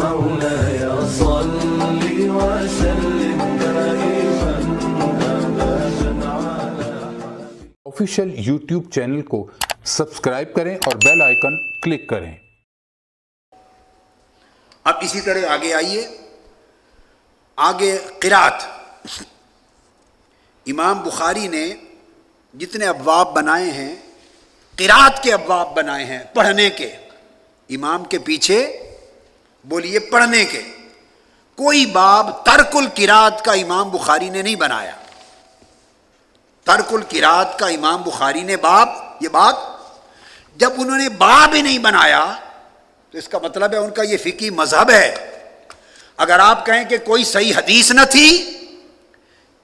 مولاي صل وسلم دائما أبدا على آفیشیل یوٹیوب چینل کو سبسکرائب کریں اور بیل آئیکن کلک کریں۔ اب اسی طرح آگے آئیے، آگے قرات۔ امام بخاری نے جتنے ابواب بنائے ہیں قرات کے ابواب بنائے ہیں، پڑھنے کے، امام کے پیچھے بولیے پڑھنے کے۔ کوئی باب ترک القرات کا امام بخاری نے نہیں بنایا۔ ترک القرات کا امام بخاری نے باب، یہ بات جب انہوں نے باب ہی نہیں بنایا تو اس کا مطلب ہے ان کا یہ فقہی مذہب ہے۔ اگر آپ کہیں کہ کوئی صحیح حدیث نہ تھی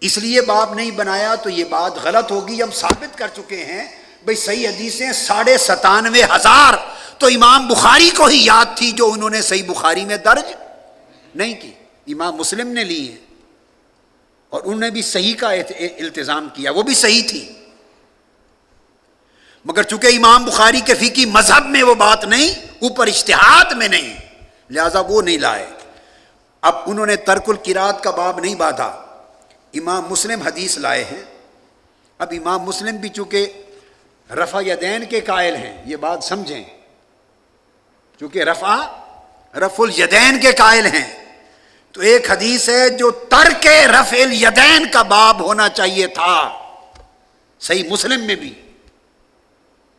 اس لیے باب نہیں بنایا تو یہ بات غلط ہوگی۔ ہم ثابت کر چکے ہیں بھئی صحیح حدیثیں 97,500 تو امام بخاری کو ہی یاد تھی جو انہوں نے صحیح بخاری میں درج نہیں کی، امام مسلم نے لی ہیں اور انہوں نے بھی صحیح کا التزام کیا، وہ بھی صحیح تھی، مگر چونکہ امام بخاری کے فقہی مذہب میں وہ بات نہیں، اوپر اجتہاد میں نہیں، لہذا وہ نہیں لائے۔ اب انہوں نے ترک القرات کا باب نہیں باندھا، امام مسلم حدیث لائے ہیں۔ اب امام مسلم بھی چونکہ رفع یدین کے قائل ہیں، یہ بات سمجھیں، چونکہ رفع الیدین کے قائل ہیں تو ایک حدیث ہے جو ترک رفع الیدین کا باب ہونا چاہیے تھا صحیح مسلم میں بھی،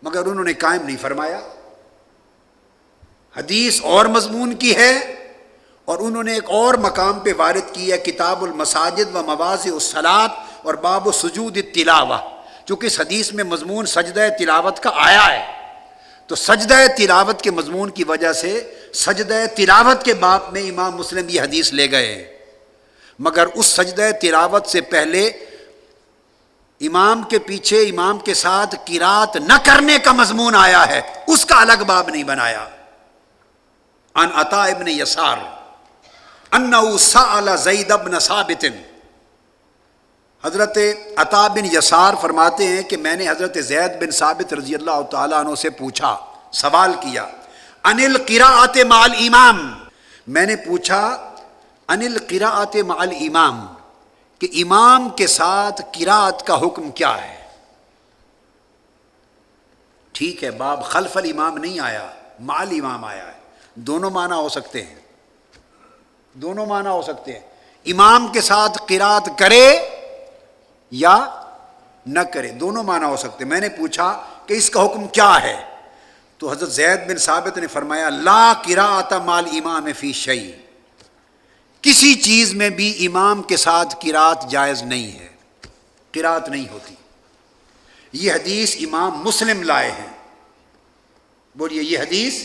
مگر انہوں نے قائم نہیں فرمایا۔ حدیث اور مضمون کی ہے اور انہوں نے ایک اور مقام پہ وارد کی ہے، کتاب المساجد و مواضع الصلاۃ اور باب سجود التلاوہ، چونکہ اس حدیث میں مضمون سجدہ تلاوت کا آیا ہے تو سجدہ تلاوت کے مضمون کی وجہ سے سجدہ تلاوت کے باب میں امام مسلم یہ حدیث لے گئے، مگر اس سجدہ تلاوت سے پہلے امام کے پیچھے امام کے ساتھ قرات نہ کرنے کا مضمون آیا ہے، اس کا الگ باب نہیں بنایا۔ عن عطاء ابن یسار انہ سأل زید بن ثابت، حضرت عطاء بن یسار فرماتے ہیں کہ میں نے حضرت زید بن ثابت رضی اللہ تعالیٰ عنہ سے پوچھا، سوال کیا، عن القراءۃ مع الامام، میں نے پوچھا عن القراءۃ مع الامام کہ امام کے ساتھ قراءت کا حکم کیا ہے۔ ٹھیک ہے، باب خلف الامام نہیں آیا، مع الامام آیا ہے، دونوں معنی ہو سکتے ہیں، دونوں معنی ہو سکتے ہیں، امام کے ساتھ قراءت کرے یا نہ کرے، دونوں معنی ہو سکتے ہیں۔ میں نے پوچھا کہ اس کا حکم کیا ہے تو حضرت زید بن ثابت نے فرمایا لا قراءۃ مع الامام فی شیء، کسی چیز میں بھی امام کے ساتھ قراءت جائز نہیں ہے، قراءت نہیں ہوتی۔ یہ حدیث امام مسلم لائے ہیں، بولیے یہ حدیث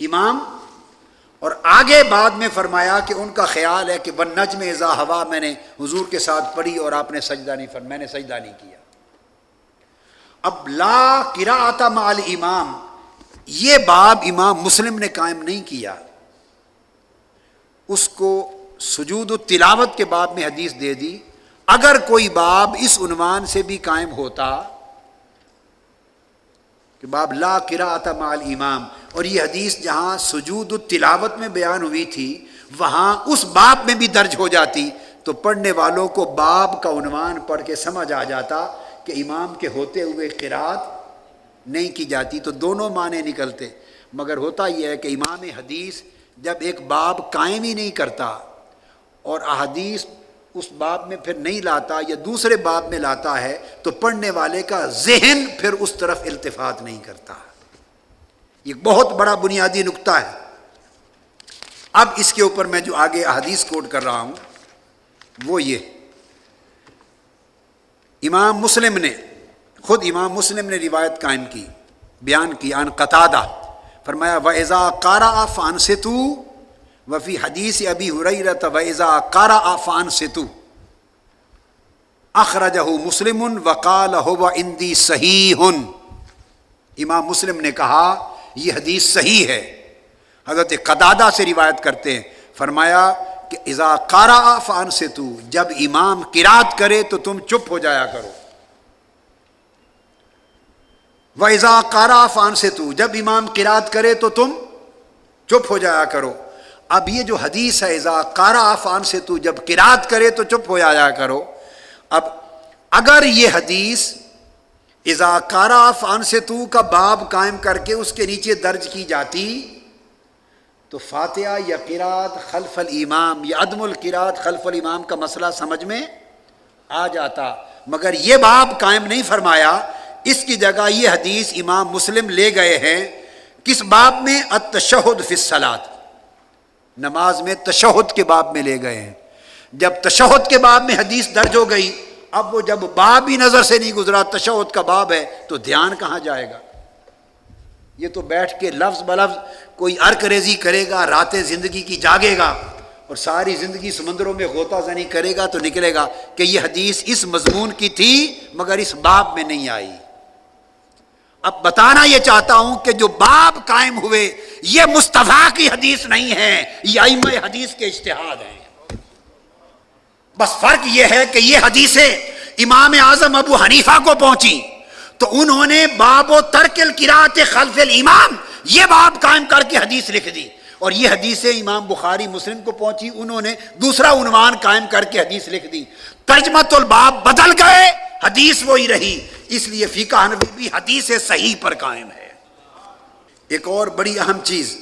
امام، اور آگے بعد میں فرمایا کہ ان کا خیال ہے کہ والنجم اذا ہوا میں نے حضور کے ساتھ پڑھی اور آپ نے سجدہ نہیں فرمایا، میں نے سجدہ نہیں کیا۔ اب لا قراءۃ مع الامام یہ باب امام مسلم نے قائم نہیں کیا، اس کو سجود التلاوت کے باب میں حدیث دے دی۔ اگر کوئی باب اس عنوان سے بھی قائم ہوتا کہ باب لا قراءۃ مع الامام، اور یہ حدیث جہاں سجود التلاوت میں بیان ہوئی تھی وہاں اس باب میں بھی درج ہو جاتی تو پڑھنے والوں کو باب کا عنوان پڑھ کے سمجھ آ جاتا کہ امام کے ہوتے ہوئے قراءت نہیں کی جاتی، تو دونوں معنی نکلتے۔ مگر ہوتا یہ ہے کہ امام حدیث جب ایک باب قائم ہی نہیں کرتا اور احادیث اس باب میں پھر نہیں لاتا یا دوسرے باب میں لاتا ہے تو پڑھنے والے کا ذہن پھر اس طرف التفات نہیں کرتا۔ یہ بہت بڑا بنیادی نقطہ ہے۔ اب اس کے اوپر میں جو آگے احادیث کوٹ کر رہا ہوں وہ یہ، امام مسلم نے خود امام مسلم نے روایت قائم کی، بیان کی، عن قتادہ فرمایا وَإِذَا قَرَأَ فَأَنصِتُوا وفی حدیث ابی ہریرہ وَإِذَا قَرَأَ فَأَنصِتُوا اخرجہ مسلم وقال هو عندي صحیح، امام مسلم نے کہا یہ حدیث صحیح ہے۔ حضرت قتادہ سے روایت کرتے ہیں، فرمایا کہ اذا قرأ فانصتوا، جب امام قرات کرے تو تم چپ ہو جایا کرو، وَإِذَا قَرَأَ فَأَنصِتُوا، جب امام قرات کرے تو تم چپ ہو جایا کرو۔ اب یہ جو حدیث ہے اذا قرأ فانصتوا، جب قرات کرے تو چپ ہو جایا کرو. اب اگر یہ حدیث اذا قرأ فانصتوا کا باب قائم کر کے اس کے نیچے درج کی جاتی تو فاتحہ یا قرات خلف الامام یا عدم القرات خلف الامام کا مسئلہ سمجھ میں آ جاتا، مگر یہ باب قائم نہیں فرمایا. اس کی جگہ یہ حدیث امام مسلم لے گئے ہیں کس باب میں؟ التشہد فی الصلاۃ، نماز میں تشہد کے باب میں لے گئے ہیں. جب تشہد کے باب میں حدیث درج ہو گئی، اب وہ جب باب ہی نظر سے نہیں گزرا، تشہد کا باب ہے، تو دھیان کہاں جائے گا؟ یہ تو بیٹھ کے لفظ بلفظ کوئی ارک ریزی کرے گا، راتیں زندگی کی جاگے گا اور ساری زندگی سمندروں میں غوطہ زنی کرے گا تو نکلے گا کہ یہ حدیث اس مضمون کی تھی مگر اس باب میں نہیں آئی. اب بتانا یہ چاہتا ہوں کہ جو باب قائم ہوئے یہ مصطفیٰ کی حدیث نہیں ہے، یہ ائمہ حدیث کے اجتہاد ہیں. بس فرق یہ ہے کہ یہ حدیثیں امام اعظم ابو حنیفہ کو پہنچی تو انہوں نے باب و ترک القراءۃ خلف الامام یہ باب قائم کر کے حدیث لکھ دی، اور یہ حدیثیں امام بخاری مسلم کو پہنچی، انہوں نے دوسرا عنوان قائم کر کے حدیث لکھ دی. ترجمۃ الباب بدل گئے، حدیث وہی رہی. اس لیے فقہ حنفی بھی حدیث صحیح پر قائم ہے. ایک اور بڑی اہم چیز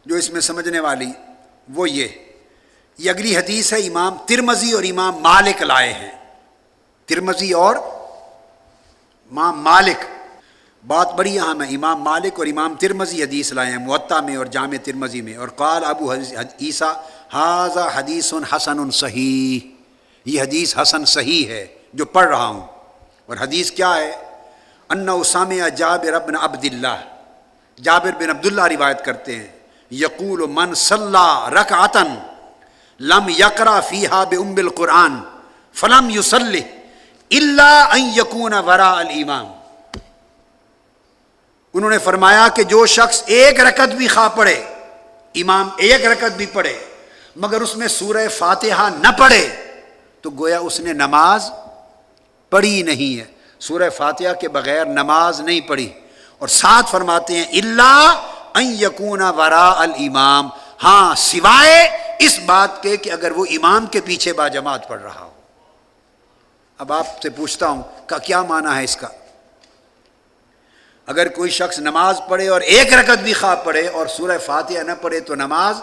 جو اس میں سمجھنے والی وہ یہ اگلی حدیث ہے امام ترمذی اور امام مالک لائے ہیں. ترمذی اور امام مالک، بات بڑی اہم ہے. امام مالک اور امام ترمذی حدیث لائے ہیں موطا میں اور جامع ترمذی میں. اور قال ابو عیسیٰ ھذا حدیث حسن صحیح، یہ حدیث حسن صحیح ہے جو پڑھ رہا ہوں. اور حدیث کیا ہے؟ انہ سمع جابر بن عبد اللہ، جابر بن عبداللہ روایت کرتے ہیں، یقول من صلی رکعۃ لم یقرأ فیہا بأم القرآن فلم یصلی الا ان یکون وراء الامام. انہوں نے فرمایا کہ جو شخص ایک رکعت بھی خواہ پڑھے، امام ایک رکعت بھی پڑھے مگر اس میں سورہ فاتحہ نہ پڑھے تو گویا اس نے نماز پڑھی نہیں ہے. سورہ فاتحہ کے بغیر نماز نہیں پڑھی. اور ساتھ فرماتے ہیں الا ان یکون وراء الامام، ہاں سوائے اس بات کے کہ اگر وہ امام کے پیچھے باجماعت پڑھ رہا ہو. اب آپ سے پوچھتا ہوں کہ کیا معنی ہے اس کا؟ اگر کوئی شخص نماز پڑھے اور ایک رکعت بھی خواہ پڑھے اور سورہ فاتحہ نہ پڑھے تو نماز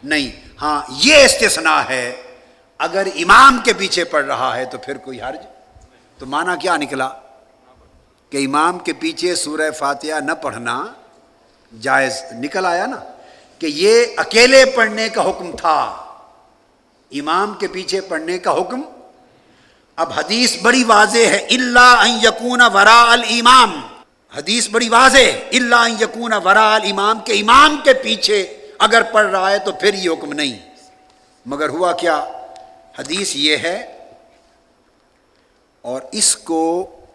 نہیں. ہاں یہ استثناء ہے، اگر امام کے پیچھے پڑھ رہا ہے تو پھر کوئی حرج. تو معنی کیا نکلا کہ امام کے پیچھے سورہ فاتحہ نہ پڑھنا جائز نکل آیا نا، کہ یہ اکیلے پڑھنے کا حکم تھا، امام کے پیچھے پڑھنے کا حکم. اب حدیث بڑی واضح ہے الا ان یکون وراء الامام، حدیث بڑی واضح الا ان یکون وراء الامام، کہ امام کے پیچھے اگر پڑھ رہا ہے تو پھر یہ حکم نہیں. مگر ہوا کیا؟ حدیث یہ ہے اور اس کو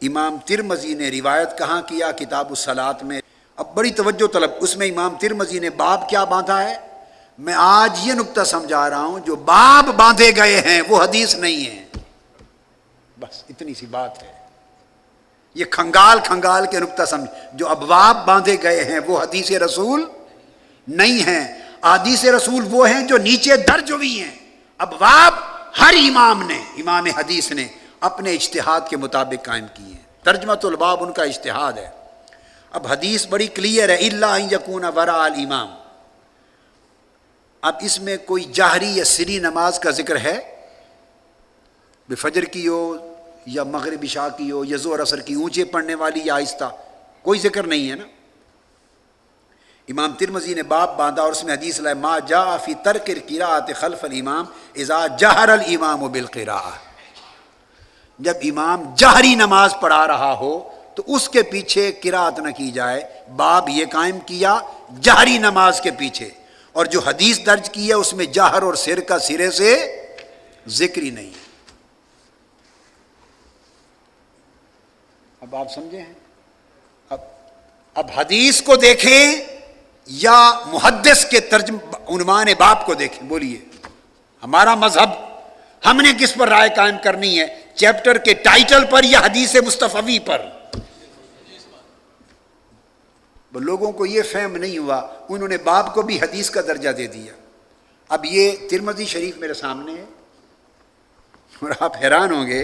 امام ترمذی نے روایت کہاں کیا؟ کتاب الصلاۃ میں. اب بڑی توجہ طلب، اس میں امام ترمذی نے باب کیا باندھا ہے؟ میں آج یہ نقطہ سمجھا رہا ہوں، جو باب باندھے گئے ہیں وہ حدیث نہیں ہے. بس اتنی سی بات ہے. یہ کھنگال کے نقطہ سمجھ، جو ابواب باندھے گئے ہیں وہ حدیث رسول نہیں ہیں. حدیث رسول وہ ہیں جو نیچے درج ہوئی ہیں. ابواب ہر امام نے، امام حدیث نے اپنے اجتہاد کے مطابق قائم کی ہیں. ترجمۃ الباب ان کا اجتہاد ہے. اب حدیث بڑی کلیئر ہے الا ان یکون وراء الامام. اب اس میں کوئی جہری یا سری نماز کا ذکر ہے؟ فجر کی ہو یا مغرب عشاء کی ہو یا ظہر عصر کی، اونچے پڑھنے والی یا آہستہ، کوئی ذکر نہیں ہے نا. امام ترمذی نے باب باندھا اور اس میں حدیث لائے ما جاء فی ترک القراءۃ خلف الامام اذا جہر الامام بالقراءۃ. جب امام جہری نماز پڑھا رہا ہو تو اس کے پیچھے قراءت نہ کی جائے. باب یہ قائم کیا جہری نماز کے پیچھے، اور جو حدیث درج کی ہے اس میں جہر اور سر کا سرے سے ذکر ہی نہیں. اب آپ سمجھے ہیں؟ اب حدیث کو دیکھیں یا محدث کے عنوان باب کو دیکھیں. بولیے ہمارا مذہب، ہم نے کس پر رائے قائم کرنی ہے؟ چیپٹر کے ٹائٹل پر یا حدیث مصطفی پر؟ وہ لوگوں کو یہ فہم نہیں ہوا، انہوں نے باب کو بھی حدیث کا درجہ دے دیا۔ اب یہ ترمذی شریف میرے سامنے ہے اور آپ حیران ہوں گے،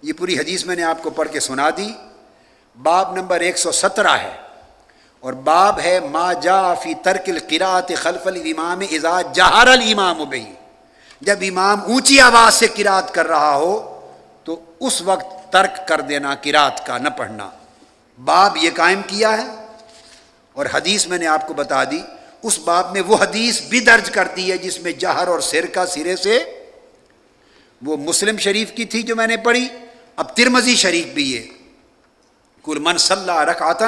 یہ پوری حدیث میں نے آپ کو پڑھ کے سنا دی۔ باب نمبر 117 ہے اور باب ہے ما جاء فی ترک القراءۃ خلف الامام اذا جہر الامام بہ، جب امام اونچی آواز سے قراءت کر رہا ہو تو اس وقت ترک کر دینا قراءت کا، نہ پڑھنا۔ باب یہ قائم کیا ہے اور حدیث میں نے آپ کو بتا دی، اس باب میں وہ حدیث بھی درج کر دی ہے جس میں جہر اور سر کا سرے سے، وہ مسلم شریف کی تھی جو میں نے پڑھی، اب ترمذی شریف بھی ہے، کل من صلی رکعۃ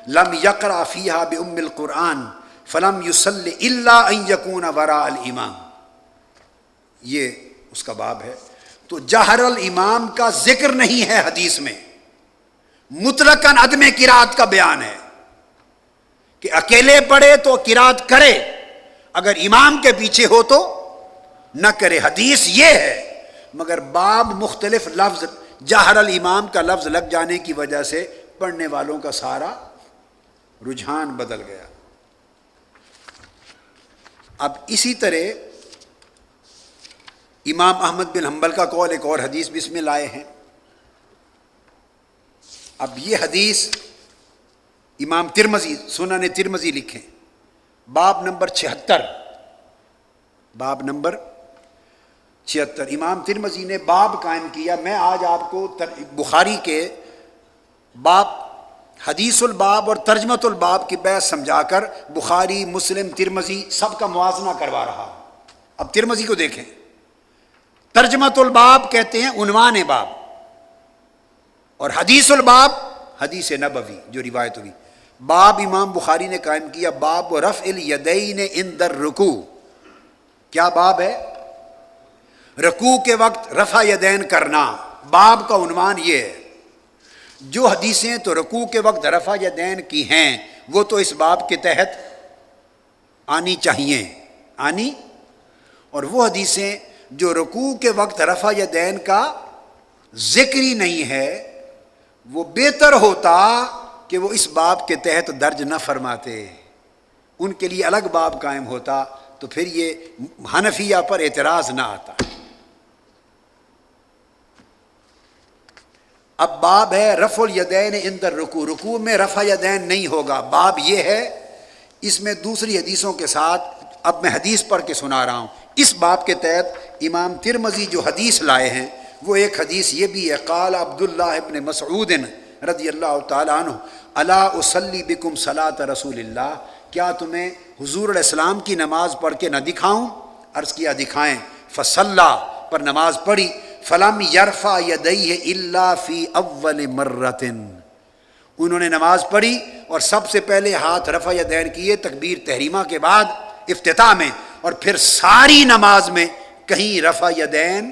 لم یقرأ فیہا بأم القرآن فلم یصلی الا ان یکون وراء الامام، یہ اس کا باب ہے۔ تو جہر الامام کا ذکر نہیں ہے حدیث میں، مطلقاً عدم قراءت کا بیان ہے کہ اکیلے پڑھے تو قراءت کرے، اگر امام کے پیچھے ہو تو نہ کرے، حدیث یہ ہے۔ مگر باب مختلف لفظ، جہر الامام کا لفظ لگ جانے کی وجہ سے پڑھنے والوں کا سارا رجحان بدل گیا۔ اب اسی طرح امام احمد بن حنبل کا قول ایک اور حدیث بھی اس میں لائے ہیں۔ اب یہ حدیث امام ترمذی، سنن ترمذی لکھیں، باب نمبر 76، باب نمبر 76 امام ترمذی نے باب قائم کیا۔ میں آج آپ کو بخاری کے باب، حدیث الباب اور ترجمۃ الباب کی بحث سمجھا کر بخاری، مسلم، ترمذی سب کا موازنہ کروا رہا ہوں۔ اب ترمذی کو دیکھیں، ترجمۃ الباب کہتے ہیں عنوان باب، اور حدیث الباب حدیث نبوی جو روایت ہوئی۔ باب امام بخاری نے قائم کیا باب رفع الیدین عند الرکوع۔ کیا باب ہے؟ رکوع کے وقت رفع یدین کرنا، باب کا عنوان یہ ہے۔ جو حدیثیں تو رکوع کے وقت رفع یدین کی ہیں وہ تو اس باب کے تحت آنی چاہیے، آنی، اور وہ حدیثیں جو رکوع کے وقت رفع یدین کا ذکر ہی نہیں ہے، وہ بہتر ہوتا کہ وہ اس باب کے تحت درج نہ فرماتے، ان کے لیے الگ باب قائم ہوتا، تو پھر یہ حنفیہ پر اعتراض نہ آتا۔ اب باب ہے رفع الیدین عند الرکوع، رکوع میں رفع یدین نہیں ہوگا، باب یہ ہے۔ اس میں دوسری حدیثوں کے ساتھ اب میں حدیث پڑھ کے سنا رہا ہوں۔ اس باب کے تحت امام ترمذی جو حدیث لائے ہیں وہ ایک حدیث یہ بھی ہے، قال عبداللہ ابن مسعود رضی اللہ تعالیٰ عنہ الا اصلی بکم صلاۃ رسول اللہ، کیا تمہیں حضور علیہ السلام کی نماز پڑھ کے نہ دکھاؤں؟ عرض کیا دکھائیں۔ فصلی، پر نماز پڑھی، فلم یرفع یدیہ الا فی اول مرۃ، انہوں نے نماز پڑھی اور سب سے پہلے ہاتھ رفع یدین کیے تکبیر تحریمہ کے بعد افتتاح میں، اور پھر ساری نماز میں کہیں رفع یدین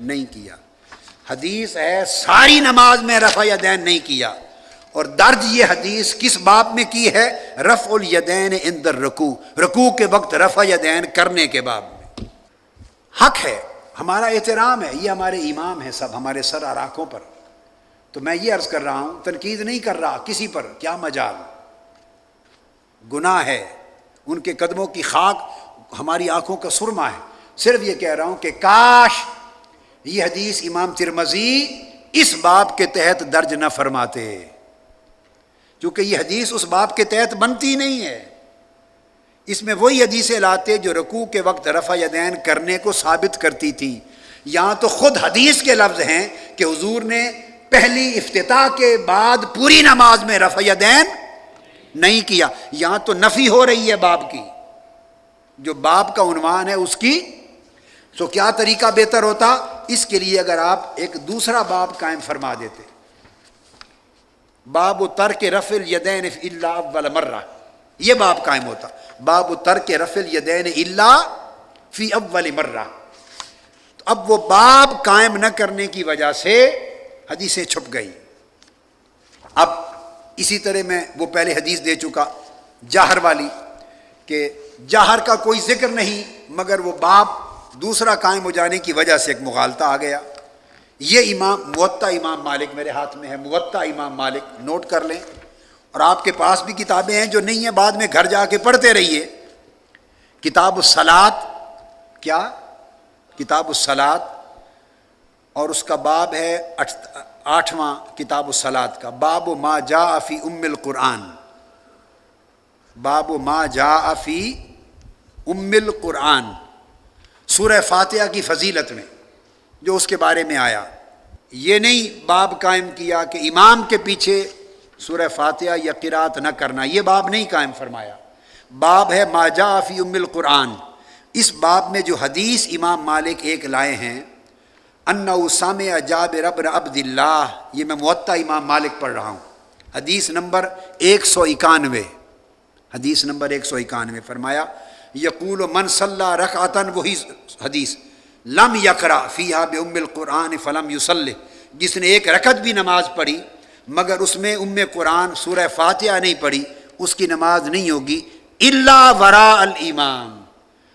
نہیں کیا۔ حدیث ہے ساری نماز میں رفع یدین نہیں کیا، اور درج یہ حدیث کس باب میں کی ہے؟ رفع الیدین عند الرکوع، رکوع کے وقت رفع یدین کرنے کے باب میں۔ حق ہے، ہمارا احترام ہے، یہ ہمارے امام ہیں سب ہمارے سر اور آنکھوں پر، تو میں یہ عرض کر رہا ہوں، تنقید نہیں کر رہا کسی پر، کیا مجال، گناہ ہے، ان کے قدموں کی خاک ہماری آنکھوں کا سرما ہے۔ صرف یہ کہہ رہا ہوں کہ کاش یہ حدیث امام ترمذی اس باب کے تحت درج نہ فرماتے، کیونکہ یہ حدیث اس باب کے تحت بنتی نہیں ہے۔ اس میں وہی حدیثیں لاتے جو رکوع کے وقت رفع یدین کرنے کو ثابت کرتی تھی۔ یہاں تو خود حدیث کے لفظ ہیں کہ حضور نے پہلی افتتاح کے بعد پوری نماز میں رفع یدین نہیں کیا، یہاں تو نفی ہو رہی ہے باب کی، جو باب کا عنوان ہے اس کی۔ تو کیا طریقہ بہتر ہوتا؟ اس کے لیے اگر آپ ایک دوسرا باب قائم فرما دیتے، باب ترک رفع الیدین الا اول مرہ، یہ باب قائم ہوتا، باب ترک رفع الیدین الا فی اول مرہ۔ تو اب وہ باب قائم نہ کرنے کی وجہ سے حدیثیں چھپ گئی۔ اب اسی طرح میں وہ پہلے حدیث دے چکا جہر والی، کہ جہر کا کوئی ذکر نہیں، مگر وہ باب دوسرا قائم ہو جانے کی وجہ سے ایک مغالطہ آ گیا۔ یہ موطا امام مالک میرے ہاتھ میں ہے، موطا امام مالک، نوٹ کر لیں، اور آپ کے پاس بھی کتابیں ہیں جو نہیں ہیں، بعد میں گھر جا کے پڑھتے رہیے. کتاب الصلاۃ، کیا کتاب الصلاۃ، اور اس کا باب ہے 8واں کتاب الصلاۃ کا، باب ما جاء فی ام القرآن. باب ما جاء فی ام القرآن، سورہ فاتحہ کی فضیلت میں جو اس کے بارے میں آیا. یہ نہیں باب قائم کیا کہ امام کے پیچھے سورہ فاتحہ یا قرات نہ کرنا، یہ باب نہیں قائم فرمایا. باب ہے ما جاء فی ام القرآن. اس باب میں جو حدیث امام مالک ایک لائے ہیں، انہ سمع جابر بن عبد اللہ، یہ میں موطا امام مالک پڑھ رہا ہوں، حدیث نمبر 191، حدیث نمبر 191، فرمایا یقول من صلی رکعۃ، وہی حدیث، لم یقرأ فیہا بام القرآن فلم یصلی، جس نے ایک رکعت بھی نماز پڑھی مگر اس میں ام قرآن سورہ فاتحہ نہیں پڑھی، اس کی نماز نہیں ہوگی، الا وراء الامام،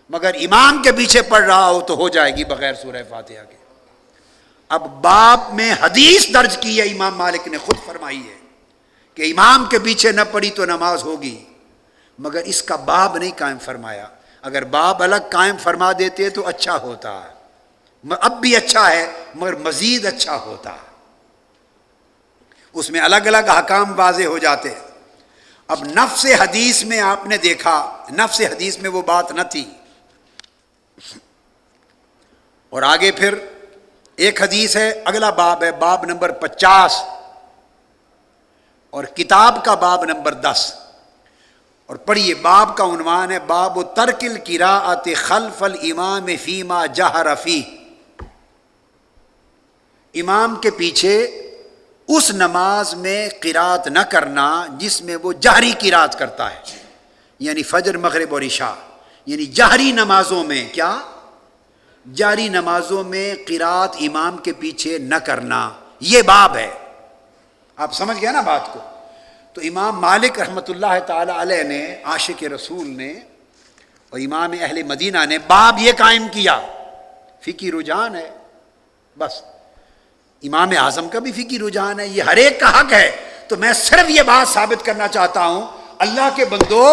مگر امام کے پیچھے پڑھ رہا ہو تو ہو جائے گی بغیر سورہ فاتحہ کے. اب باب میں حدیث درج کی ہے، امام مالک نے خود فرمائی ہے کہ امام کے پیچھے نہ پڑھی تو نماز ہوگی، مگر اس کا باب نہیں قائم فرمایا. اگر باب الگ قائم فرما دیتے تو اچھا ہوتا، اب بھی اچھا ہے مگر مزید اچھا ہوتا، اس میں الگ الگ احکام واضح ہو جاتے. اب نفس حدیث میں آپ نے دیکھا، نفس حدیث میں وہ بات نہ تھی، اور آگے پھر ایک حدیث ہے، اگلا باب ہے باب نمبر 50، اور کتاب کا باب نمبر 10. اور پڑھیے، باب کا عنوان ہے باب ترک القراءۃ خلف الامام فیما جہر فیہ، امام کے پیچھے اس نماز میں قرات نہ کرنا جس میں وہ جہری قرات کرتا ہے، یعنی فجر مغرب اور عشاء، یعنی جہری نمازوں میں، کیا جہری نمازوں میں قرات امام کے پیچھے نہ کرنا، یہ باب ہے. آپ سمجھ گئے نا بات کو؟ تو امام مالک رحمۃ اللہ تعالی علیہ نے، عاشق رسول نے اور امام اہل مدینہ نے باب یہ قائم کیا، فقہی رجحان ہے بس. امام اعظم کا بھی فقہی رجحان ہے، یہ ہر ایک کا حق ہے. تو میں صرف یہ بات ثابت کرنا چاہتا ہوں، اللہ کے بندو،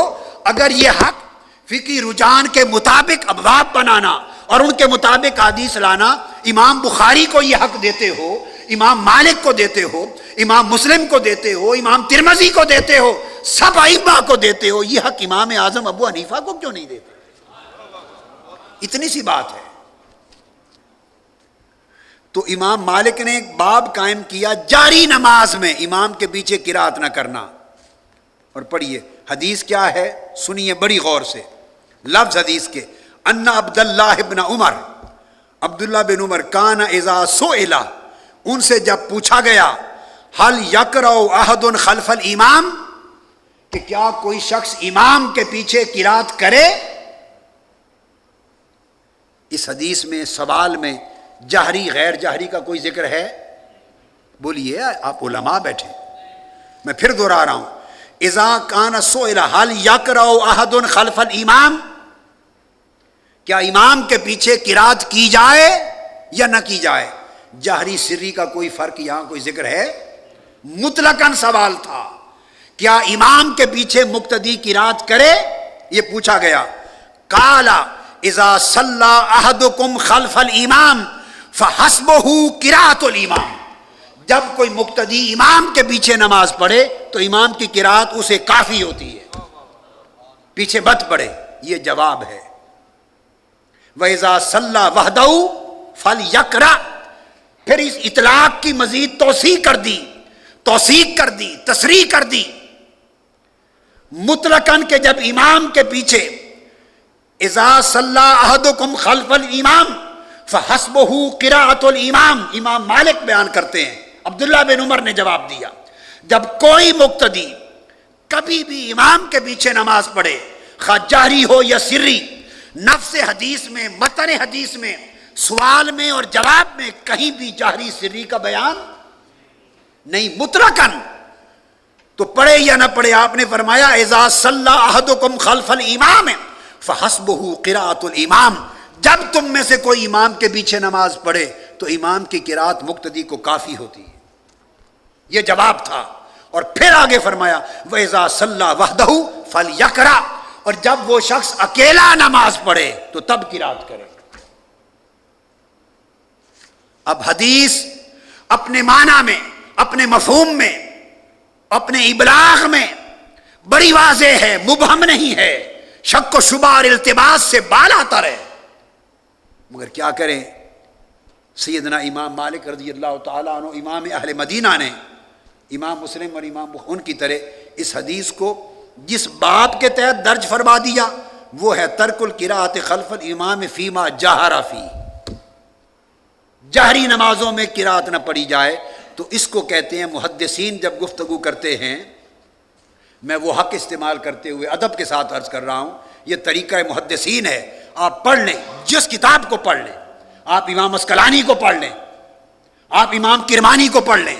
اگر یہ حق فقہی رجحان کے مطابق ابواب بنانا اور ان کے مطابق حدیث لانا، امام بخاری کو یہ حق دیتے ہو، امام مالک کو دیتے ہو، امام مسلم کو دیتے ہو، امام ترمذی کو دیتے ہو، سب ائمہ کو دیتے ہو، یہ حق امام اعظم ابو حنیفہ کو کیوں نہیں دیتے؟ اتنی سی بات ہے. تو امام مالک نے ایک باب قائم کیا جاری نماز میں امام کے پیچھے قرات نہ کرنا. اور پڑھیے حدیث کیا ہے، سنیے بڑی غور سے، لفظ حدیث کے، ان عبداللہ ابن عمر، عبداللہ بن عمر، کان اذا سئل، ان سے جب پوچھا گیا، حل یقرأ احد خلف الامام، کہ کیا کوئی شخص امام کے پیچھے قرات کرے؟ اس حدیث میں، سوال میں جہری غیر جہری کا کوئی ذکر ہے؟ بولیے، آپ علماء بیٹھے. میں پھر دوہرا رہا ہوں، اذا کان سئل حل یقرأ احد خلف الامام، کیا امام کے پیچھے قرات کی جائے یا نہ کی جائے؟ جہری سری کا کوئی فرق یہاں کوئی ذکر ہے؟ مطلقاً سوال تھا، کیا امام کے پیچھے مقتدی قرات کرے؟ یہ پوچھا گیا. قال اذا صلی احدکم خلف الامام فحسبہ قراءۃ الامام، جب کوئی مقتدی امام کے پیچھے نماز پڑھے تو امام کی قرات اسے کافی ہوتی ہے، پیچھے مت پڑھے. یہ جواب ہے. وَإِذَا صَلَّى وَحْدَهُ فَلْيَقْرَأْ، پھر اس اطلاق کی مزید توثیق کر دی، تصریح کر دی مطلقاً کہ جب امام کے پیچھے اذا صلی احدکم خلف الامام فحسبہ قراءۃ الامام، امام مالک بیان کرتے ہیں، عبداللہ بن عمر نے جواب دیا، جب کوئی مقتدی کبھی بھی امام کے پیچھے نماز پڑھے، خواہ جہری ہو یا سری، نفس حدیث میں، متن حدیث میں، سوال میں اور جواب میں کہیں بھی جہری سری کا بیان نہیں، مطلقاً. تو پڑھے یا نہ پڑھے، آپ نے فرمایا اذا صلی احدکم خلف الامام فحسبہ قراءۃ الامام، جب تم میں سے کوئی امام کے پیچھے نماز پڑھے تو امام کی قرات مقتدی کو کافی ہوتی ہے. یہ جواب تھا. اور پھر آگے فرمایا وَإِذَا صَلَّى وَحْدَهُ فَلْيَقْرَأْ، اور جب وہ شخص اکیلا نماز پڑھے تو تب قرات کرے۔ اب حدیث اپنے معنی میں، اپنے مفہوم میں، اپنے ابلاغ میں بڑی واضح ہے، مبہم نہیں ہے، شک و شبہ اور التباس سے بال آتا رہے، مگر کیا کریں؟ سیدنا امام مالک رضی اللہ تعالیٰ عنہ امام اہل مدینہ نے امام مسلم اور امام ان کی طرح اس حدیث کو جس باب کے تحت درج فرما دیا وہ ہے ترک القراءۃ خلف الامام فیما جہر فی، جہری نمازوں میں قراءت نہ پڑھی جائے، تو اس کو کہتے ہیں محدثین جب گفتگو کرتے ہیں، میں وہ حق استعمال کرتے ہوئے ادب کے ساتھ عرض کر رہا ہوں، یہ طریقہ محدثین ہے، آپ پڑھ لیں، جس کتاب کو پڑھ لیں، آپ امام اسقلانی کو پڑھ لیں، آپ امام کرمانی کو پڑھ لیں،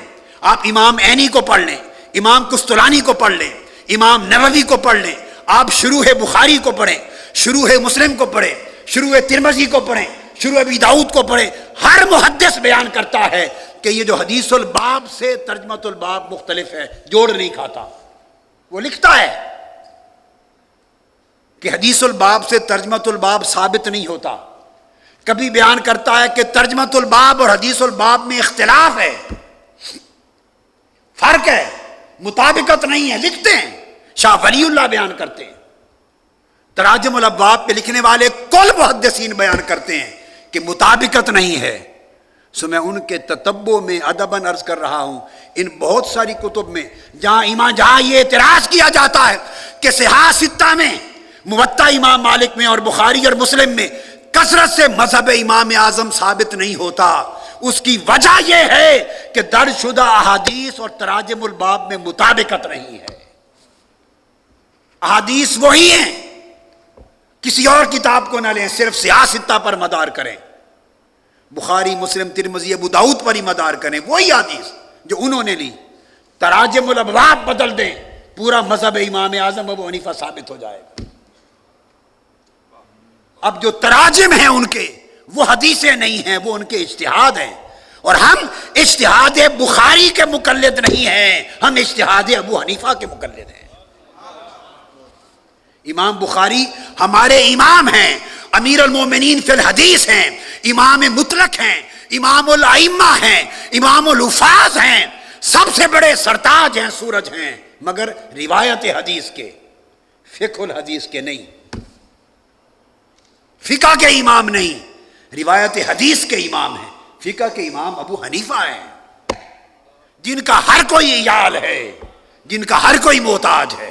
آپ امام عینی کو پڑھ لیں، امام قسطلانی کو پڑھ لیں، امام نووی کو پڑھ لیں، آپ شروح بخاری کو پڑھیں، شروح مسلم کو پڑھیں، شروح ترمذی کو پڑھیں، شروح ابی داؤد کو پڑھیں، ہر محدث بیان کرتا ہے کہ یہ جو حدیث الباب سے ترجمۃ الباب مختلف ہے، جوڑ نہیں کھاتا، وہ لکھتا ہے کہ حدیث الباب سے ترجمۃ الباب ثابت نہیں ہوتا، کبھی بیان کرتا ہے کہ ترجمۃ الباب اور حدیث الباب میں اختلاف ہے، فرق ہے، مطابقت نہیں ہے، لکھتے ہیں، شاہ ولی اللہ بیان کرتے ہیں، تراجم الابواب پہ لکھنے والے کل محدثین بیان کرتے ہیں کہ مطابقت نہیں ہے۔ سو میں ان کے تتبع میں ادباً عرض کر رہا ہوں، ان بہت ساری کتب میں جہاں یہ اعتراض کیا جاتا ہے کہ صحاح ستہ میں، موطا امام مالک میں اور بخاری اور مسلم میں کثرت سے مذہب امام اعظم ثابت نہیں ہوتا، اس کی وجہ یہ ہے کہ درج شدہ احادیث اور تراجم الباب میں مطابقت نہیں ہے، احادیث وہی ہیں، کسی اور کتاب کو نہ لیں، صرف صحاح ستہ پر مدار کریں، بخاری مسلم ترمذی ابو داؤد پر ہی مدار کریں، وہی حدیث جو انہوں نے لی، تراجم الابواب بدل دیں، پورا مذہب امام اعظم ابو حنیفہ ثابت ہو جائے گا۔ اب جو تراجم ہیں ان کے وہ حدیثیں نہیں ہیں، وہ ان کے اجتہاد ہیں، اور ہم اجتہاد بخاری کے مقلد نہیں ہیں، ہم اجتہاد ابو حنیفہ کے مقلد ہیں۔ امام بخاری ہمارے امام ہیں، امیر المومنین فی الحدیث ہیں، امام مطلق ہیں، امام الائمہ ہیں، امام الحفاظ ہیں، سب سے بڑے سرتاج ہیں، سورج ہیں، مگر روایت حدیث کے، فقہ الحدیث کے نہیں، فقہ کے امام نہیں، روایت حدیث کے امام ہیں، فقہ کے امام ابو حنیفہ ہیں، جن کا ہر کوئی عیال ہے، جن کا ہر کوئی محتاج ہے۔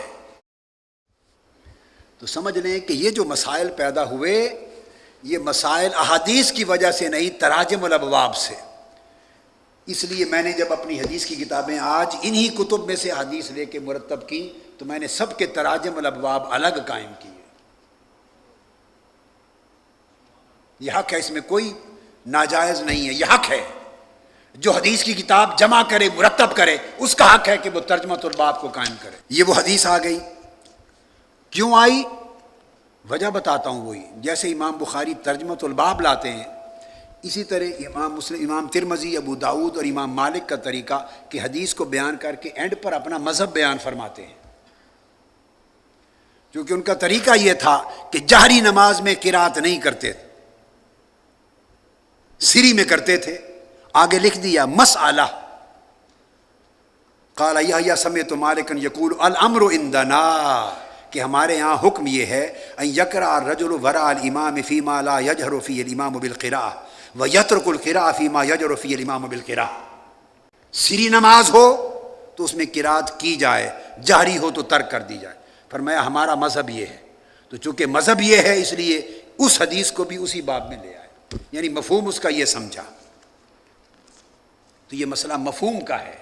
تو سمجھ لیں کہ یہ جو مسائل پیدا ہوئے، یہ مسائل احادیث کی وجہ سے نہیں، تراجم الابواب سے۔ اس لیے میں نے جب اپنی حدیث کی کتابیں آج انہی کتب میں سے حدیث لے کے مرتب کی تو میں نے سب کے تراجم الابواب الگ قائم کیے۔ یہ حق ہے، اس میں کوئی ناجائز نہیں ہے، یہ حق ہے، جو حدیث کی کتاب جمع کرے، مرتب کرے، اس کا حق ہے کہ وہ ترجمۃ الباب کو قائم کرے۔ یہ وہ حدیث آ گئی، کیوں آئی؟ وجہ بتاتا ہوں، وہی جیسے امام بخاری ترجمۃ الباب لاتے ہیں، اسی طرح امام مسلم، امام ترمذی، ابو داؤد اور امام مالک کا طریقہ کہ حدیث کو بیان کر کے اینڈ پر اپنا مذہب بیان فرماتے ہیں، کیونکہ ان کا طریقہ یہ تھا کہ جہری نماز میں قرات نہیں کرتے تھے، سری میں کرتے تھے۔ آگے لکھ دیا مسئلہ، قال یحییٰ سمعت مالکا یقول الامر عندنا، کہ ہمارے ہاں حکم یہ ہے ان یقرأ الرجل وراء الامام فیما لا یجہر فیہ الامام بالقراءۃ ویترک القراءۃ فیما یجہر فیہ الامام بالقراءۃ۔ سری نماز ہو تو اس میں قرات کی جائے، جہری ہو تو ترک کر دی جائے۔ فرمایا ہمارا مذہب یہ ہے، تو چونکہ مذہب یہ ہے اس لیے اس حدیث کو بھی اسی باب میں لے آئے، یعنی مفہوم اس کا یہ سمجھا۔ تو یہ مسئلہ مفہوم کا ہے،